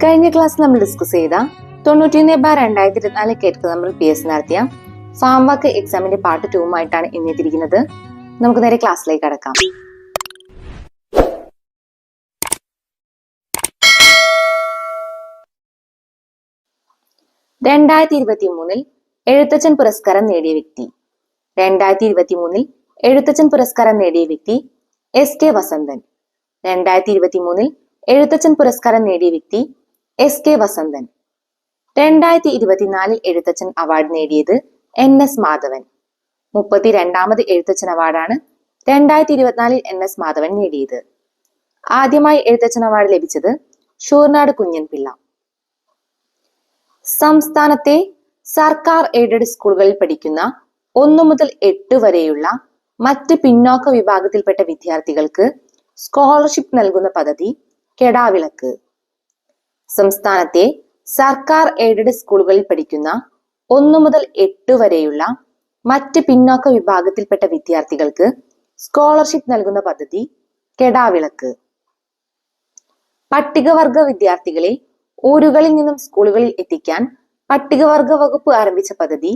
കഴിഞ്ഞ ക്ലാസ് നമ്മൾ ഡിസ്കസ് ചെയ്ത 91/2024 കേട്ട് നമ്മൾ PS നടത്തിയ ഫാം വർക്ക് എക്സാമിന്റെ പാർട്ട് 2 ആയിട്ടാണ് എത്തിയിരിക്കുന്നത്. നമുക്ക് നേരെ ക്ലാസ്സിലേക്ക് കടക്കാം. എഴുത്തച്ഛൻ പുരസ്കാരം നേടിയ വ്യക്തി 2023 എഴുത്തച്ഛൻ പുരസ്കാരം നേടിയ വ്യക്തി SK വസന്തൻ. 2023 എഴുത്തച്ഛൻ പുരസ്കാരം നേടിയ വ്യക്തി SK വസന്തൻ. 2024 എഴുത്തച്ഛൻ അവാർഡ് നേടിയത് NS മാധവൻ. 32ാമത് എഴുത്തച്ഛൻ അവാർഡാണ് 2024 NS മാധവൻ നേടിയത്. ആദ്യമായി എഴുത്തച്ഛൻ അവാർഡ് ലഭിച്ചത് ഷൂർനാട് കുഞ്ഞൻപിള്ള. സംസ്ഥാനത്തെ സർക്കാർ എയ്ഡഡ് സ്കൂളുകളിൽ പഠിക്കുന്ന 1 മുതൽ 8 വരെയുള്ള മറ്റ് പിന്നോക്ക വിഭാഗത്തിൽപ്പെട്ട വിദ്യാർത്ഥികൾക്ക് സ്കോളർഷിപ്പ് നൽകുന്ന പദ്ധതി കെടാവിളക്ക്. സംസ്ഥാനത്തെ സർക്കാർ എയ്ഡഡ് സ്കൂളുകളിൽ പഠിക്കുന്ന 1 മുതൽ 8 വരെയുള്ള മറ്റ് പിന്നോക്ക വിഭാഗത്തിൽപ്പെട്ട വിദ്യാർത്ഥികൾക്ക് സ്കോളർഷിപ്പ് നൽകുന്ന പദ്ധതി കെടാവിളക്ക്. പട്ടികവർഗ വിദ്യാർത്ഥികളെ ഊരുകളിൽ നിന്നും സ്കൂളുകളിൽ എത്തിക്കാൻ പട്ടികവർഗ വകുപ്പ് ആരംഭിച്ച പദ്ധതി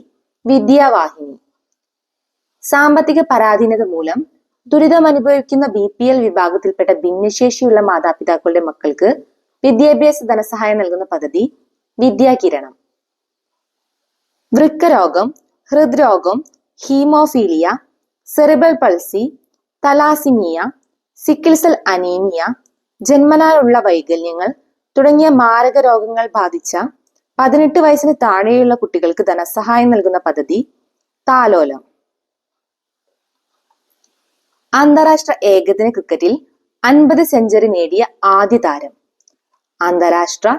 വിദ്യാവാഹിനി. സാമ്പത്തിക പരാധീനത മൂലം ദുരിതമനുഭവിക്കുന്ന BPL വിഭാഗത്തിൽപ്പെട്ട ഭിന്നശേഷിയുള്ള മാതാപിതാക്കളുടെ മക്കൾക്ക് വിദ്യാഭ്യാസ ധനസഹായം നൽകുന്ന പദ്ധതി വിദ്യാകിരണം. വൃക്കരോഗം, ഹൃദ്രോഗം, haemophilia, cerebral palsy, thalassaemia, sickle cell anaemia, ജന്മനാലുള്ള വൈകല്യങ്ങൾ തുടങ്ങിയ മാരക രോഗങ്ങൾ ബാധിച്ച 18 വയസ്സിന് താഴെയുള്ള കുട്ടികൾക്ക് ധനസഹായം നൽകുന്ന പദ്ധതി താലോലം. അന്താരാഷ്ട്ര ഏകദിന ക്രിക്കറ്റിൽ 50 സെഞ്ചുറി നേടിയ ആദ്യ താരം. അന്താരാഷ്ട്ര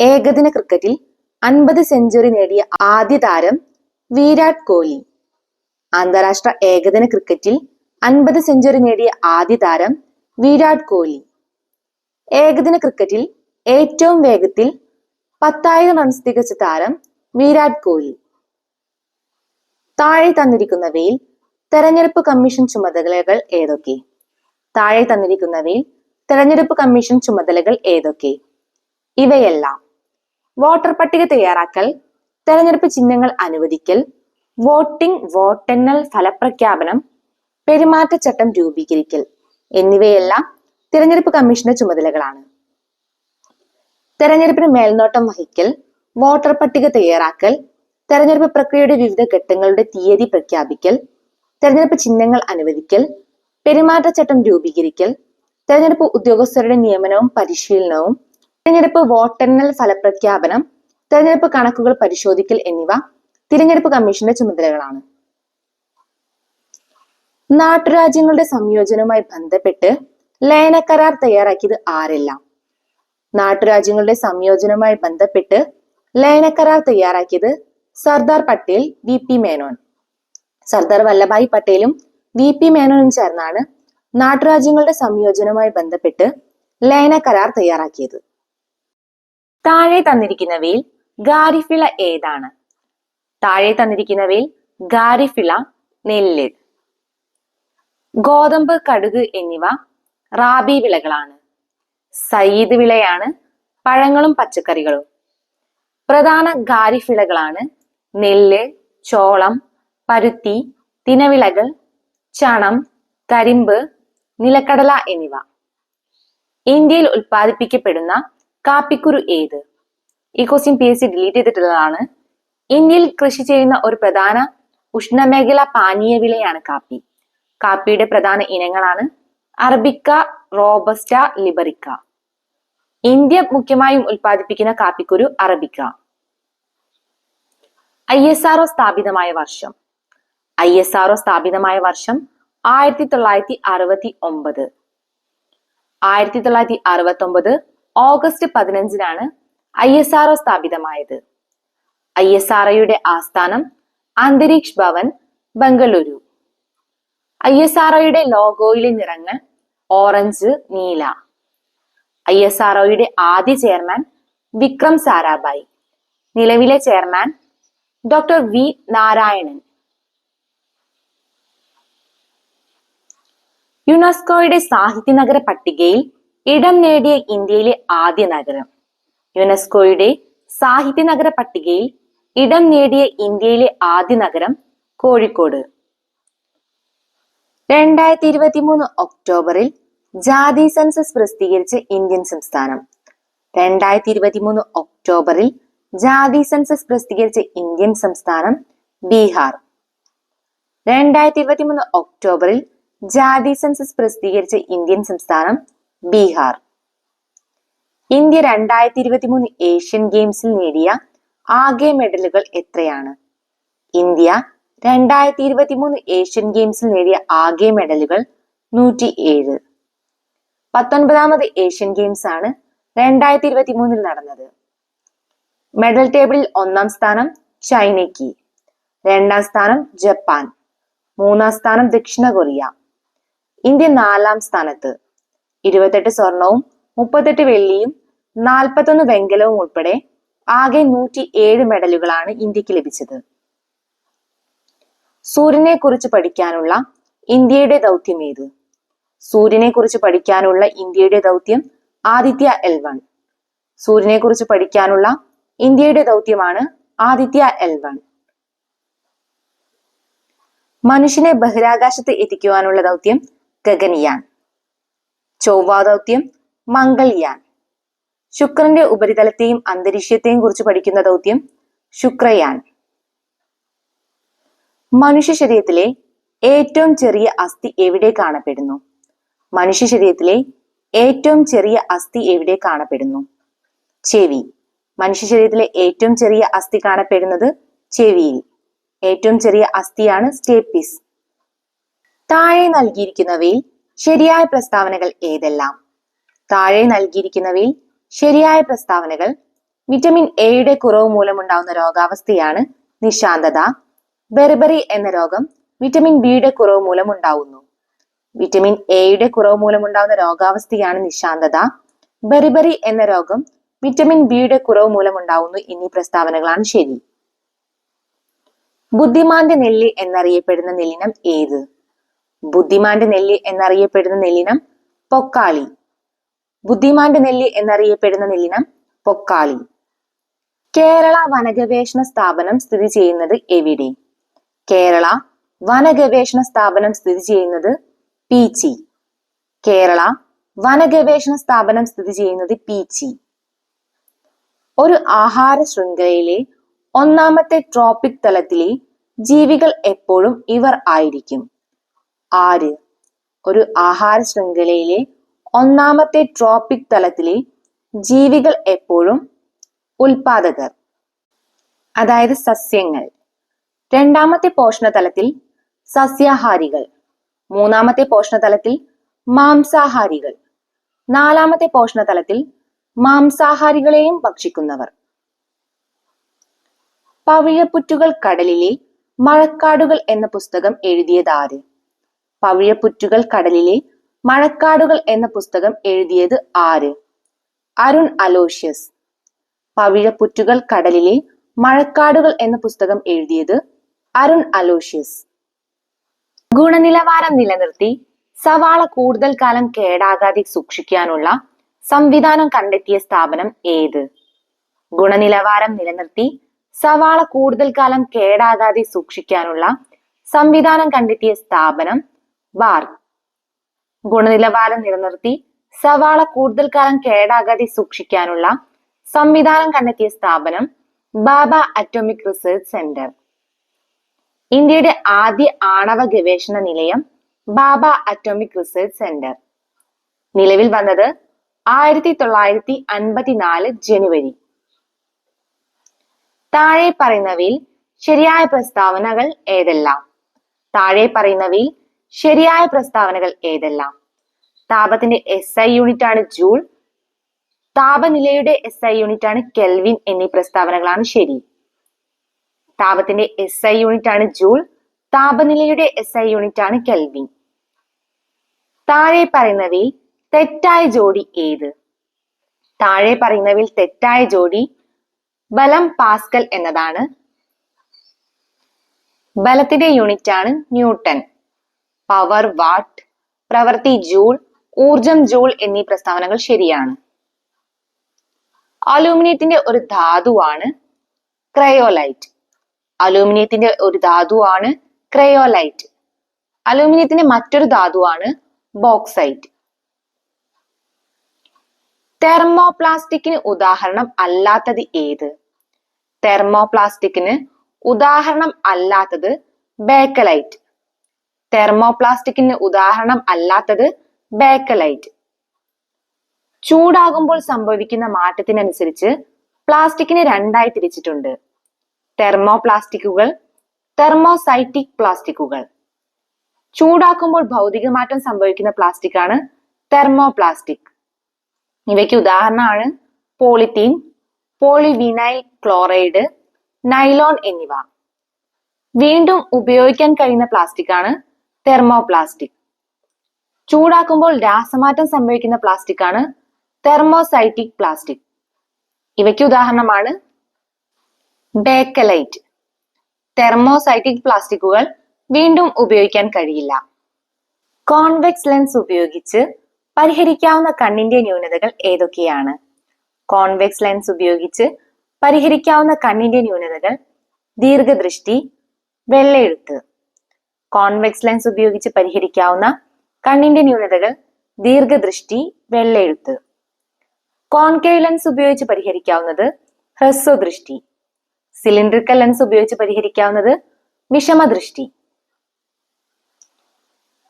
ഏകദിന ക്രിക്കറ്റിൽ 50 സെഞ്ചുറി നേടിയ ആദ്യ താരം വിരാട് കോഹ്ലി. അന്താരാഷ്ട്ര ഏകദിന ക്രിക്കറ്റിൽ 50 സെഞ്ചുറി നേടിയ ആദ്യ താരം വിരാട് കോഹ്ലി. ഏകദിന ക്രിക്കറ്റിൽ ഏറ്റവും വേഗത്തിൽ 10,000 റൺസ് തികച്ച താരം വിരാട് കോഹ്ലി. താഴെ തന്നിരിക്കുന്നവയിൽ തെരഞ്ഞെടുപ്പ് കമ്മീഷൻ ചുമതലകൾ ഏതൊക്കെ? താഴെ തന്നിരിക്കുന്നവയിൽ തെരഞ്ഞെടുപ്പ് കമ്മീഷൻ ചുമതലകൾ ഏതൊക്കെ? ഇവയെല്ലാം: വോട്ടർ പട്ടിക തയ്യാറാക്കൽ, തെരഞ്ഞെടുപ്പ് ചിഹ്നങ്ങൾ അനുവദിക്കൽ, വോട്ടിംഗ് വോട്ടെണ്ണൽ ഫലപ്രഖ്യാപനം, പെരുമാറ്റച്ചട്ടം രൂപീകരിക്കൽ എന്നിവയെല്ലാം തിരഞ്ഞെടുപ്പ് കമ്മീഷന്റെ ചുമതലകളാണ്. തെരഞ്ഞെടുപ്പിന് മേൽനോട്ടം വഹിക്കൽ, വോട്ടർ പട്ടിക തയ്യാറാക്കൽ, തെരഞ്ഞെടുപ്പ് പ്രക്രിയയുടെ വിവിധ ഘട്ടങ്ങളുടെ തീയതി പ്രഖ്യാപിക്കൽ, തെരഞ്ഞെടുപ്പ് ചിഹ്നങ്ങൾ അനുവദിക്കൽ, പെരുമാറ്റച്ചട്ടം രൂപീകരിക്കൽ, തെരഞ്ഞെടുപ്പ് ഉദ്യോഗസ്ഥരുടെ നിയമനവും പരിശീലനവും, തെരഞ്ഞെടുപ്പ് വോട്ടെണ്ണൽ ഫലപ്രഖ്യാപനം, തെരഞ്ഞെടുപ്പ് കണക്കുകൾ പരിശോധിക്കൽ എന്നിവ തിരഞ്ഞെടുപ്പ് കമ്മീഷന്റെ ചുമതലകളാണ്. നാട്ടുരാജ്യങ്ങളുടെ സംയോജനവുമായി ബന്ധപ്പെട്ട് ലയന കരാർ തയ്യാറാക്കിയത് ആരെല്ലാം? നാട്ടുരാജ്യങ്ങളുടെ സംയോജനവുമായി ബന്ധപ്പെട്ട് ലയന കരാർ തയ്യാറാക്കിയത് സർദാർ പട്ടേൽ, VP മേനോൻ. സർദാർ വല്ലഭായ് പട്ടേലും VP മേനോനും ചേർന്നാണ് നാട്ടുരാജ്യങ്ങളുടെ സംയോജനവുമായി ബന്ധപ്പെട്ട് ലയന കരാർ തയ്യാറാക്കിയത്. താഴെ തന്നിരിക്കുന്നവയിൽ ഖാരിഫ് വിള ഏതാണ്? താഴെ തന്നിരിക്കുന്നവയിൽ ഖാരിഫ് വിള നെല്ല്, ഗോതമ്പ്, കടുക് എന്നിവ റാബി വിളകളാണ്. സയ്യിദ് വിളയാണ് പഴങ്ങളും പച്ചക്കറികളും. പ്രധാന ഖാരിഫ് വിളകളാണ് നെല്ല്, ചോളം, പരുത്തി, തിനവിളകൾ, ചണം, കരിമ്പ്, നിലക്കടല എന്നിവ. ഇന്ത്യയിൽ ഉൽപ്പാദിപ്പിക്കപ്പെടുന്ന കാപ്പിക്കുരു ഏത്? ഈ ക്വസ്റ്റ്യൻ PSC ഡിലീറ്റ് ചെയ്തിട്ടുള്ളതാണ്. ഇന്ത്യയിൽ കൃഷി ചെയ്യുന്ന ഒരു പ്രധാന ഉഷ്ണമേഖല പാനീയ വിളയാണ് കാപ്പി. കാപ്പിയുടെ പ്രധാന ഇനങ്ങളാണ് അറബിക്ക, റോബസ്റ്റ, ലിബറിക്ക. ഇന്ത്യ മുഖ്യമായും ഉൽപ്പാദിപ്പിക്കുന്ന കാപ്പിക്കുരു അറബിക്ക. ISRO സ്ഥാപിതമായ വർഷം? ISRO സ്ഥാപിതമായ വർഷം 1969. 1969 ഓഗസ്റ്റ് 15-നാണ് ISRO സ്ഥാപിതമായത്. ISROയുടെ ആസ്ഥാനം അന്തരീക്ഷ് ഭവൻ, ബംഗളൂരു. ISROയുടെ ലോഗോയിലെ നിറങ്ങൾ ഓറഞ്ച്, നീല. ISROയുടെ ആദ്യ ചെയർമാൻ വിക്രം സാരാഭായ്. നിലവിലെ ചെയർമാൻ ഡോക്ടർ V നാരായണൻ. യുനെസ്കോയുടെ സാഹിത്യ നഗര പട്ടികയിൽ ഇടം നേടിയ ഇന്ത്യയിലെ ആദ്യ നഗരം? യുനെസ്കോയുടെ സാഹിത്യ നഗര പട്ടികയിൽ ഇടം നേടിയ ഇന്ത്യയിലെ ആദ്യ നഗരം കോഴിക്കോട്. 2023 ഒക്ടോബറിൽ ജാതി സെൻസസ് പ്രസിദ്ധീകരിച്ച ഇന്ത്യൻ സംസ്ഥാനം. 2023 ഒക്ടോബറിൽ ജാതി സെൻസസ് പ്രസിദ്ധീകരിച്ച ഇന്ത്യൻ സംസ്ഥാനം ബീഹാർ. 2023 ഒക്ടോബറിൽ ജാതി സെൻസസ് പ്രസിദ്ധീകരിച്ച ഇന്ത്യൻ സംസ്ഥാനം ബീഹാർ. ഇന്ത്യ 2023 ഏഷ്യൻ ഗെയിംസിൽ നേടിയ ആകെ മെഡലുകൾ എത്രയാണ്? ഇന്ത്യ 2023 ഏഷ്യൻ ഗെയിംസിൽ നേടിയ ആകെ മെഡലുകൾ 107. 19ാമത് ഏഷ്യൻ ഗെയിംസ് ആണ് 2023 നടന്നത്. മെഡൽ ടേബിളിൽ 1ാം സ്ഥാനം ചൈനയ്ക്ക്, 2ാം സ്ഥാനം ജപ്പാൻ, 3ാം സ്ഥാനം ദക്ഷിണ കൊറിയ. ഇന്ത്യ 4ാം സ്ഥാനത്ത്. 28 സ്വർണവും 38 വെള്ളിയും 41 വെങ്കലവും ഉൾപ്പെടെ ആകെ 107 മെഡലുകളാണ് ഇന്ത്യക്ക് ലഭിച്ചത്. സൂര്യനെ കുറിച്ച് പഠിക്കാനുള്ള ഇന്ത്യയുടെ ദൗത്യം ഏത്? സൂര്യനെ കുറിച്ച് പഠിക്കാനുള്ള ഇന്ത്യയുടെ ദൗത്യം ആദിത്യ L1. സൂര്യനെ കുറിച്ച് പഠിക്കാനുള്ള ഇന്ത്യയുടെ ദൗത്യമാണ് ആദിത്യ L1. മനുഷ്യനെ ബഹിരാകാശത്ത് എത്തിക്കുവാനുള്ള ദൗത്യം ഗഗൻയാൻ. ചൊവ്വ ദൗത്യം മംഗൾയാൻ. ശുക്രന്റെ ഉപരിതലത്തെയും അന്തരീക്ഷത്തെയും കുറിച്ച് പഠിക്കുന്ന ദൗത്യം ശുക്രയാൻ. മനുഷ്യ ശരീരത്തിലെ ഏറ്റവും ചെറിയ അസ്ഥി എവിടെ കാണപ്പെടുന്നു? മനുഷ്യ ശരീരത്തിലെ ഏറ്റവും ചെറിയ അസ്ഥി എവിടെ കാണപ്പെടുന്നു? ചെവി. മനുഷ്യ ശരീരത്തിലെ ഏറ്റവും ചെറിയ അസ്ഥി കാണപ്പെടുന്നത് ചെവിയിൽ. ഏറ്റവും ചെറിയ അസ്ഥിയാണ് സ്റ്റേപ്പിസ്. താഴെ നൽകിയിരിക്കുന്നവയിൽ ശരിയായ പ്രസ്താവനകൾ ഏതെല്ലാം? താഴെ നൽകിയിരിക്കുന്നവയിൽ ശരിയായ പ്രസ്താവനകൾ: വിറ്റമിൻ എയുടെ കുറവ് മൂലമുണ്ടാവുന്ന രോഗാവസ്ഥയാണ് നിശാന്തത. ബെർബറി എന്ന രോഗം വിറ്റമിൻ ബിയുടെ കുറവ് മൂലമുണ്ടാവുന്നു. വിറ്റമിൻ എയുടെ കുറവ് മൂലമുണ്ടാവുന്ന രോഗാവസ്ഥയാണ് നിശാന്തത. ബെർബറി എന്ന രോഗം വിറ്റമിൻ ബിയുടെ കുറവ് മൂലമുണ്ടാവുന്നു എന്നീ പ്രസ്താവനകളാണ് ശരി. ബുദ്ധിമാന്റെ നെല്ലി എന്നറിയപ്പെടുന്ന നെല്ലിനം ഏത്? ബുദ്ധിമാന്റെ നെല്ലി എന്നറിയപ്പെടുന്ന നെല്ലിനം പൊക്കാളി. ബുദ്ധിമാന്റെ നെല്ലി എന്നറിയപ്പെടുന്ന നെല്ലിനം പൊക്കാളി. കേരള വനഗവേഷണ സ്ഥാപനം സ്ഥിതി ചെയ്യുന്നത് എവിടെ? കേരള വനഗവേഷണ സ്ഥാപനം സ്ഥിതി ചെയ്യുന്നത് പീച്ചി. കേരള വനഗവേഷണ സ്ഥാപനം സ്ഥിതി ചെയ്യുന്നത് പീച്ചി. ഒരു ആഹാര ശൃംഖലയിലെ 1ാമത്തെ ട്രോപ്പിക് തലത്തിലെ ജീവികൾ എപ്പോഴും ഇവർ ആയിരിക്കും. ആര്? ഒരു ആഹാര ശൃംഖലയിലെ 1ാമത്തെ ട്രോപ്പിക് തലത്തിലെ ജീവികൾ എപ്പോഴും ഉൽപാദകർ, അതായത് സസ്യങ്ങൾ. 2ാമത്തെ പോഷണതലത്തിൽ സസ്യാഹാരികൾ. 3ാമത്തെ പോഷണതലത്തിൽ മാംസാഹാരികൾ. 4ാമത്തെ പോഷണതലത്തിൽ മാംസാഹാരികളെയും ഭക്ഷിക്കുന്നവർ. പവിഴപ്പുറ്റുകൾ കടലിലെ മഴക്കാടുകൾ എന്ന പുസ്തകം എഴുതിയത് ആര്? പവിഴപ്പുറ്റുകൾ കടലിലെ മഴക്കാടുകൾ എന്ന പുസ്തകം എഴുതിയത് ആര്? അരുൺ അലോഷ്യസ്. പവിഴപ്പുറ്റുകൾ കടലിലെ മഴക്കാടുകൾ എന്ന പുസ്തകം എഴുതിയത് അരുൺ അലോഷ്യസ്. ഗുണനിലവാരം നിലനിർത്തി സവാള കൂടുതൽ കാലം കേടാകാതെ സൂക്ഷിക്കാനുള്ള സംവിധാനം കണ്ടെത്തിയ സ്ഥാപനം ഏത്? ഗുണനിലവാരം നിലനിർത്തി സവാള കൂടുതൽ കാലം കേടാകാതെ സൂക്ഷിക്കാനുള്ള സംവിധാനം കണ്ടെത്തിയ സ്ഥാപനം ബാർ. ഗുണനിലവാരം നിലനിർത്തി സവാള കൂടുതൽ കാലം കേടാകാതെ സൂക്ഷിക്കാനുള്ള സംവിധാനം കണ്ടെത്തിയ സ്ഥാപനം ബാബ അറ്റോമിക് റിസർച്ച് സെന്റർ. ഇന്ത്യയുടെ ആദ്യ ആണവ ഗവേഷണ നിലയം ബാബ അറ്റോമിക് റിസർച്ച് സെന്റർ. നിലവിൽ വന്നത് 1954 ജനുവരി. താഴെ പറയുന്നവയിൽ ശരിയായ പ്രസ്താവനകൾ ഏതെല്ലാം? താഴെ പറയുന്നവയിൽ ശരിയായ പ്രസ്താവനകൾ ഏതെല്ലാം? താപത്തിന്റെ SI യൂണിറ്റ് ആണ് ജൂൾ. താപനിലയുടെ SI യൂണിറ്റ് ആണ് കെൽവിൻ എന്നീ പ്രസ്താവനകളാണ് ശരി. താപത്തിന്റെ SI യൂണിറ്റ് ആണ് ജൂൾ. താപനിലയുടെ SI യൂണിറ്റ് ആണ് കെൽവിൻ. താഴെ പറയുന്നവയിൽ തെറ്റായ ജോഡി ഏത്? താഴെ പറയുന്നവയിൽ തെറ്റായ ജോഡി ബലം പാസ്കൽ എന്നതാണ്. ബലത്തിന്റെ യൂണിറ്റ് ആണ് ന്യൂട്ടൺ. പവർ വാട്ട്, പ്രവൃത്തി ജൂൾ, ഊർജം ജൂൾ എന്നീ പ്രസ്താവനകൾ ശരിയാണ്. അലൂമിനിയത്തിന്റെ ഒരു ധാതുവാണ് ക്രയോലൈറ്റ്. അലൂമിനിയത്തിന്റെ ഒരു ധാതുവാണ് ക്രയോലൈറ്റ്. അലൂമിനിയത്തിന്റെ മറ്റൊരു ധാതുവാണ് ബോക്സൈറ്റ്. തെർമോപ്ലാസ്റ്റിക്കിന് ഉദാഹരണം അല്ലാത്തത് ഏത്? തെർമോപ്ലാസ്റ്റിക്കിന് ഉദാഹരണം അല്ലാത്തത് ബേക്കലൈറ്റ്. തെർമോപ്ലാസ്റ്റിക്കിന് ഉദാഹരണം അല്ലാത്തത് ബേക്കലൈറ്റ്. ചൂടാകുമ്പോൾ സംഭവിക്കുന്ന മാറ്റത്തിനനുസരിച്ച് പ്ലാസ്റ്റിക്കിനെ രണ്ടായി തിരിച്ചിട്ടുണ്ട്. തെർമോപ്ലാസ്റ്റിക്കുകൾ, തെർമോസൈറ്റിക് പ്ലാസ്റ്റിക്കുകൾ. ചൂടാക്കുമ്പോൾ ഭൗതിക മാറ്റം സംഭവിക്കുന്ന പ്ലാസ്റ്റിക് ആണ് തെർമോപ്ലാസ്റ്റിക്. ഇവയ്ക്ക് ഉദാഹരണമാണ് പോളിത്തീൻ, പോളിവിനൈൽ ക്ലോറൈഡ്, നൈലോൺ എന്നിവ. വീണ്ടും ഉപയോഗിക്കാൻ കഴിയുന്ന പ്ലാസ്റ്റിക് ആണ് തെർമോപ്ലാസ്റ്റിക്. ചൂടാക്കുമ്പോൾ രാസമാറ്റം സംഭവിക്കുന്ന പ്ലാസ്റ്റിക് ആണ് തെർമോസൈറ്റിക് പ്ലാസ്റ്റിക്. ഇവയ്ക്ക് ഉദാഹരണമാണ് ബേക്കലൈറ്റ്. തെർമോസൈറ്റിക് പ്ലാസ്റ്റിക്കുകൾ വീണ്ടും ഉപയോഗിക്കാൻ കഴിയില്ല. കോൺവെക്സ് ലെൻസ് ഉപയോഗിച്ച് പരിഹരിക്കാവുന്ന കണ്ണിന്റെ ന്യൂനതകൾ ഏതൊക്കെയാണ്? കോൺവെക്സ് ലെൻസ് ഉപയോഗിച്ച് പരിഹരിക്കാവുന്ന കണ്ണിന്റെ ന്യൂനതകൾ ദീർഘദൃഷ്ടി, വെള്ളയെഴുത്ത്. കോൺവെക്സ് ലെൻസ് ഉപയോഗിച്ച് പരിഹരിക്കാവുന്ന കണ്ണിന്റെ ന്യൂനതകൾ ദീർഘദൃഷ്ടി, വെള്ളയെഴുത്ത്. കോൺകേവ് ലെൻസ് ഉപയോഗിച്ച് പരിഹരിക്കാവുന്നത് ഹ്രസ്വദൃഷ്ടി. സിലിണ്ടറിക്കൽ ലെൻസ് ഉപയോഗിച്ച് പരിഹരിക്കാവുന്നത് വിഷമദൃഷ്ടി.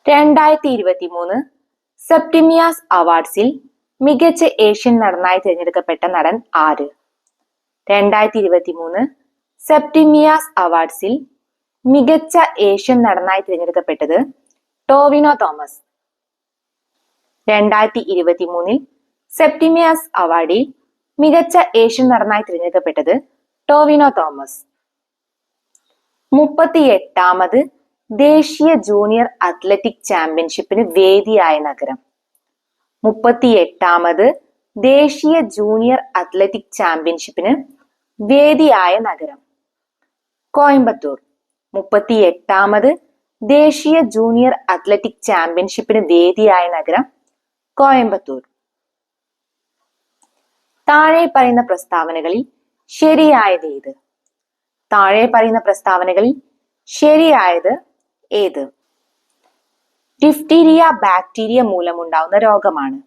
2023 സെപ്റ്റിമിയാസ് അവാർഡ്സിൽ മികച്ച ഏഷ്യൻ നടനായി തിരഞ്ഞെടുക്കപ്പെട്ട നടൻ ആര്? 2023 സെപ്റ്റിമിയാസ് അവാർഡ്സിൽ മികച്ച ഏഷ്യൻ നടനായി തിരഞ്ഞെടുക്കപ്പെട്ടത് ടോവിനോ തോമസ്. 2023 സെപ്റ്റിമിയാസ് അവാർഡിൽ മികച്ച ഏഷ്യൻ നടനായി തിരഞ്ഞെടുക്കപ്പെട്ടത് ടോവിനോ തോമസ്. 38ാമത് ദേശീയ ജൂനിയർ അത്ലറ്റിക് ചാമ്പ്യൻഷിപ്പിന് വേദിയായ നഗരം. 38ാമത് ദേശീയ ജൂനിയർ അത്ലറ്റിക് ചാമ്പ്യൻഷിപ്പിന് വേദിയായ നഗരം കോയമ്പത്തൂർ. 38ാമത് ദേശീയ ജൂനിയർ അത്ലറ്റിക് ചാമ്പ്യൻഷിപ്പിന് വേദിയായ നഗരം കോയമ്പത്തൂർ. താഴെ പറയുന്ന പ്രസ്താവനകളിൽ ശരിയായത് ഏത്? താഴെ പറയുന്ന പ്രസ്താവനകളിൽ ശരിയായത് ഏത്? ഡിഫ്തീരിയ ബാക്ടീരിയ മൂലമുണ്ടാവുന്ന രോഗമാണ്.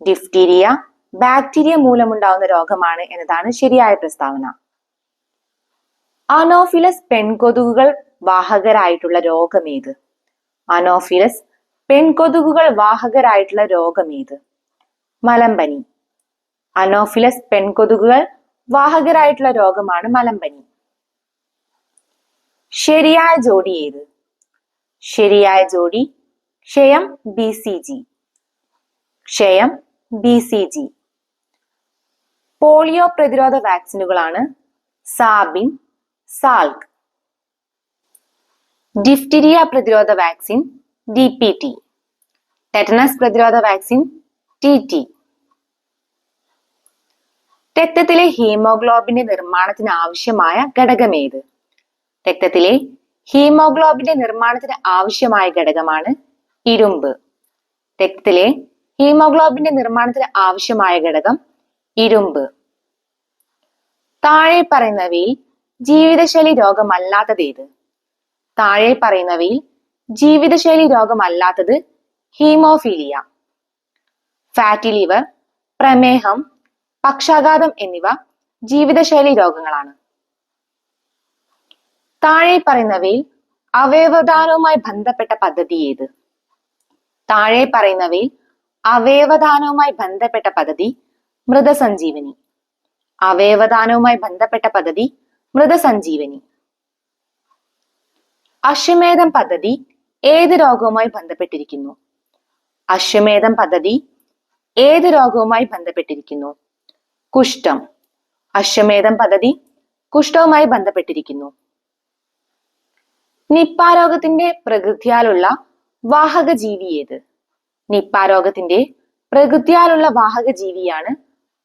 ഡിഫ്തീരിയ ബാക്ടീരിയ മൂലമുണ്ടാവുന്ന രോഗമാണ് എന്നതാണ് ശരിയായ പ്രസ്താവന. അനോഫിലസ് പെൺകൊതുകുകൾ വാഹകരായിട്ടുള്ള രോഗമേത്? അനോഫിലസ് പെൺകൊതുകുകൾ വാഹകരായിട്ടുള്ള രോഗമേത്? മലമ്പനി. അനോഫിലസ് പെൺകൊതുകുകൾ വാഹകരായിട്ടുള്ള രോഗമാണ് മലമ്പനി. ശരിയായ ജോഡി ഏത്? ശരിയായ ജോഡി ക്ഷയം, BCG. ക്ഷയം, BCG. പോളിയോ പ്രതിരോധ വാക്സിനുകളാണ് സാബിൻ, സാൽക്. ഡിഫ്തീരിയ പ്രതിരോധ വാക്സിൻ DPT. ടെറ്റനസ് പ്രതിരോധ വാക്സിൻ TT. രക്തത്തിലെ ഹീമോഗ്ലോബിന്റെ നിർമ്മാണത്തിന് ആവശ്യമായ ഘടകമേത്? രക്തത്തിലെ ഹീമോഗ്ലോബിന്റെ നിർമ്മാണത്തിന് ആവശ്യമായ ഘടകമാണ് ഇരുമ്പ്. രക്തത്തിലെ ഹീമോഗ്ലോബിന്റെ നിർമ്മാണത്തിന് ആവശ്യമായ ഘടകം ഇരുമ്പ്. താഴെ പറയുന്നവയിൽ ജീവിതശൈലി രോഗമല്ലാത്തത് ഏത്? താഴെ പറയുന്നവയിൽ ജീവിതശൈലി രോഗമല്ലാത്തത് ഹീമോഫീലിയ. ഫാറ്റി ലിവർ, പ്രമേഹം, പക്ഷാഘാതം എന്നിവ ജീവിതശൈലി രോഗങ്ങളാണ്. താഴെ പറയുന്നവയിൽ അവയവദാനവുമായി ബന്ധപ്പെട്ട പദ്ധതി ഏത്? താഴെ പറയുന്നവയിൽ അവയവദാനവുമായി ബന്ധപ്പെട്ട പദ്ധതി മൃതസഞ്ജീവനി. അവയവദാനവുമായി ബന്ധപ്പെട്ട പദ്ധതി മൃതസഞ്ജീവനി. അശ്വമേധം പദ്ധതി ഏത് രോഗവുമായി ബന്ധപ്പെട്ടിരിക്കുന്നു? അശ്വമേധം പദ്ധതി ഏത് രോഗവുമായി ബന്ധപ്പെട്ടിരിക്കുന്നു? കുഷ്ഠം. അശ്വമേധം പദ്ധതി കുഷ്ഠവുമായി ബന്ധപ്പെട്ടിരിക്കുന്നു. നിപ്പ രോഗത്തിന്റെ പ്രകൃതിയാലുള്ള വാഹക ജീവി ഏത്? നിപ്പ രോഗത്തിന്റെ പ്രകൃതിയാലുള്ള വാഹക ജീവിയാണ്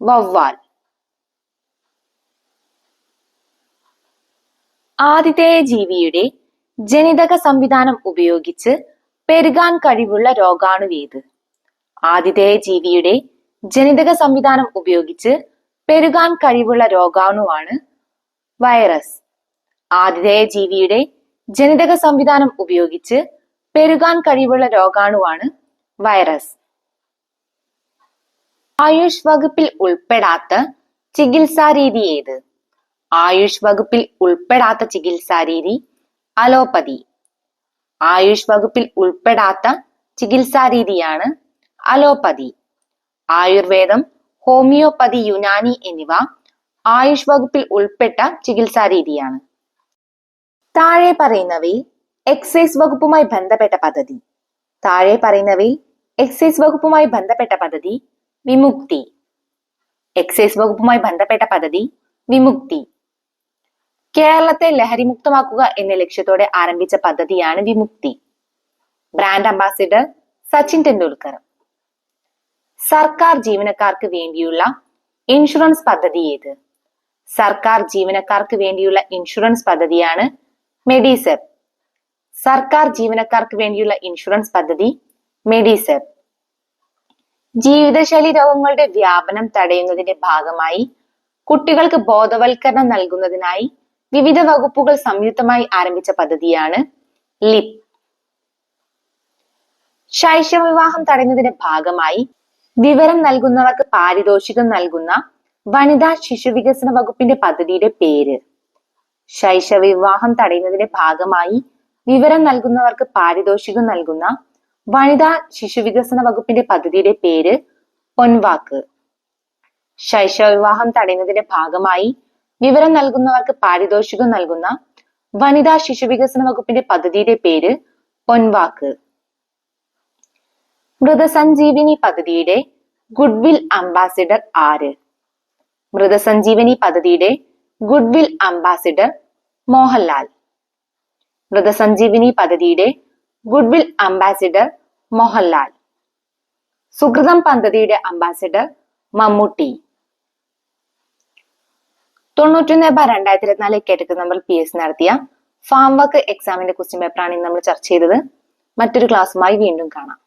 വവ്വാൽ. ആതിഥേയ ജീവിയുടെ ജനിതക സംവിധാനം ഉപയോഗിച്ച് പെരുകാൻ കഴിവുള്ള രോഗാണുവേത്? ആതിഥേയ ജീവിയുടെ ജനിതക സംവിധാനം ഉപയോഗിച്ച് പെരുകാൻ കഴിവുള്ള രോഗാണുവാണ് വൈറസ്. ആതിഥേയ ജീവിയുടെ ജനിതക സംവിധാനം ഉപയോഗിച്ച് പെരുകാൻ കഴിവുള്ള രോഗാണുവാണ് വൈറസ്. ആയുഷ് വകുപ്പിൽ ഉൾപ്പെടാത്ത ചികിത്സാരീതി ഏത്? ആയുഷ് വകുപ്പിൽ ഉൾപ്പെടാത്ത ചികിത്സാരീതി അലോപ്പതി. ആയുഷ് വകുപ്പിൽ ഉൾപ്പെടാത്ത ചികിത്സാരീതിയാണ് അലോപ്പതി. ആയുർവേദം, ഹോമിയോപ്പതി, യുനാനി എന്നിവ ആയുഷ് വകുപ്പിൽ ഉൾപ്പെട്ട ചികിത്സാരീതിയാണ്. താഴെ പറയുന്നവയിൽ എക്സൈസ് വകുപ്പുമായി ബന്ധപ്പെട്ട പദ്ധതി. താഴെ പറയുന്നവയിൽ എക്സൈസ് വകുപ്പുമായി ബന്ധപ്പെട്ട പദ്ധതി വിമുക്തി. എക്സൈസ് വകുപ്പുമായി ബന്ധപ്പെട്ട പദ്ധതി വിമുക്തി. കേരളത്തെ ലഹരിമുക്തമാക്കുക എന്ന ലക്ഷ്യത്തോടെ ആരംഭിച്ച പദ്ധതിയാണ് വിമുക്തി. Brand ambassador Sachin Tendulkar. സർക്കാർ ജീവനക്കാർക്ക് വേണ്ടിയുള്ള ഇൻഷുറൻസ് പദ്ധതി ഏത്? സർക്കാർ ജീവനക്കാർക്ക് വേണ്ടിയുള്ള ഇൻഷുറൻസ് പദ്ധതിയാണ് മെഡിസെപ്. സർക്കാർ ജീവനക്കാർക്ക് വേണ്ടിയുള്ള ഇൻഷുറൻസ് പദ്ധതി മെഡിസെപ്. ജീവിതശൈലി രോഗങ്ങളുടെ വ്യാപനം തടയുന്നതിന്റെ ഭാഗമായി കുട്ടികൾക്ക് ബോധവൽക്കരണം നൽകുന്നതിനായി വിവിധ വകുപ്പുകൾ സംയുക്തമായി ആരംഭിച്ച പദ്ധതിയാണ് ലിപ്. ശൈശവ വിവാഹം തടയുന്നതിന്റെ ഭാഗമായി വിവരം നൽകുന്നവർക്ക് പാരിതോഷികം നൽകുന്ന വനിതാ ശിശു വികസന വകുപ്പിന്റെ പദ്ധതിയുടെ പേര്. ശൈശവ വിവാഹം തടയുന്നതിന്റെ ഭാഗമായി വിവരം നൽകുന്നവർക്ക് പാരിതോഷികം നൽകുന്ന വനിതാ ശിശു വികസന വകുപ്പിന്റെ പദ്ധതിയുടെ പേര് പൊൻവാക്ക്. ശൈശവ വിവാഹം തടയുന്നതിന്റെ ഭാഗമായി വിവരം നൽകുന്നവർക്ക് പാരിതോഷികം നൽകുന്ന വനിതാ ശിശു വികസന വകുപ്പിന്റെ പദ്ധതിയുടെ പേര് പൊൻവാക്ക്. മൃതസഞ്ജീവിനി പദ്ധതിയുടെ ഗുഡ്വിൽ അംബാസിഡർ ആര്? മൃതസഞ്ജീവനി പദ്ധതിയുടെ ഗുഡ്വിൽ അംബാസിഡർ മോഹൻലാൽ. മൃതസഞ്ജീവനി പദ്ധതിയുടെ ഗുഡ്വിൽ അംബാസിഡർ മോഹൻലാൽ. സുകൃതം പദ്ധതിയുടെ അംബാസിഡർ മമ്മൂട്ടി. 91/2024 കേട്ടറ്റ് നമ്പർ PS നടത്തിയ ഫാം വർക്ക് എക്സാമിന്റെ ക്വസ്റ്റ്യൻ പേപ്പറാണ് ഇന്ന് നമ്മൾ ചർച്ച ചെയ്തത്. മറ്റൊരു ക്ലാസ്സുമായി വീണ്ടും കാണാം.